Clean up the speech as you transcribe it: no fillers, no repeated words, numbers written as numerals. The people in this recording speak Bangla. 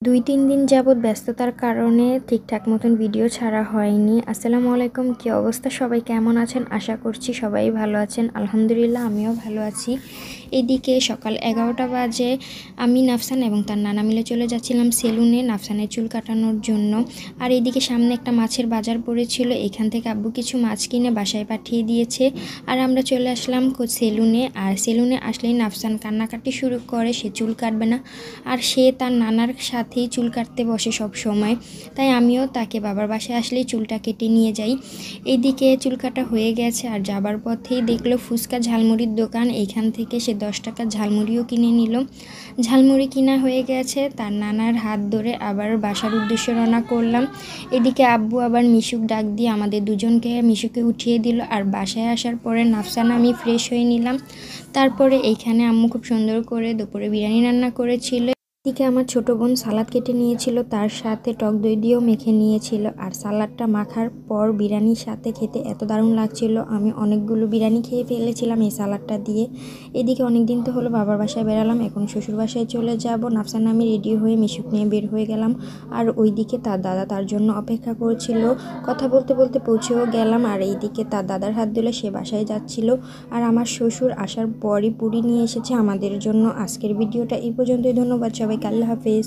২-৩ দিন যাবৎ ব্যস্ততার কারণে ঠিকঠাক মতন ভিডিও ছাড়া হয়নি। আসসালামু আলাইকুম, কী অবস্থা? সবাই কেমন আছেন? আশা করছি সবাই ভালো আছেন। আলহামদুলিল্লাহ আমিও ভালো আছি। এদিকে সকাল ১১টা বাজে আমি, নাফসান এবং তার নানা মিলে চলে যাচ্ছিলাম সেলুনে নাফসানের চুল কাটানোর জন্য। আর এদিকে সামনে একটা মাছের বাজার পড়েছিল, এখান থেকে আব্বু কিছু মাছ কিনে বাসায় পাঠিয়ে দিয়েছে। আর আমরা চলে আসলাম সেলুনে। আর সেলুনে আসলেই নাফসান কান্নাকাটি শুরু করে, সে চুল কাটবে না। আর সে তার নানার সাথেই চুল কাটতে বসে সব সময়। তাই আমিও তাকে বাবার বাসায় আসলেই চুলটা কেটে নিয়ে যাই। এদিকে চুল কাটা হয়ে গেছে আর যাবার পথেই দেখলো ফুচকা ঝালমুড়ির দোকান, এইখান থেকে সে 10 টাকার ঝালমুড়িও কিনে নিল। ঝালমুড়ি কিনা হয়ে গেছে, তার নানার হাত ধরে আবার বাসার উদ্দেশ্যে রওনা করলাম। এদিকে আব্বু আবার মিশুক ডাক দিয়ে আমাদের দুজনকে মিশুকে উঠিয়ে দিল। আর বাসায় আসার পরে নাফসান আমি ফ্রেশ হয়ে নিলাম। তারপরে এইখানে আম্মু খুব সুন্দর করে দুপুরে বিরিয়ানি রান্না করেছিল। এদিকে আমার ছোট বোন সালাদ কেটে নিয়েছিল, তার সাথে টক দই দিয়েও মেখে নিয়েছিল। আর সালাদটা মাখার পর বিরিয়ানির সাথে খেতে এত দারুণ লাগছিল, আমি অনেকগুলো বিরিয়ানি খেয়ে ফেলেছিলাম এই সালাদটা দিয়ে। এদিকে অনেক দিন তো হলো বাবার বাসায় বেরালাম, এখন শ্বশুর বাসায় চলে যাব। নাফসান আমি রেডি হয়ে মিশুক নিয়ে বের হয়ে গেলাম। আর ওইদিকে তার দাদা তার জন্য অপেক্ষা করছিল। কথা বলতে বলতে পৌঁছেও গেলাম। আর এইদিকে তার দাদার হাত ধরে সে বাসায় যাচ্ছিল। আর আমার শ্বশুর আসার পরই পুরি নিয়ে এসেছে আমাদের জন্য। আজকের ভিডিওটা এই পর্যন্তই। ধন্যবাদ সবাইকে, আল্লাহ হাফেজ।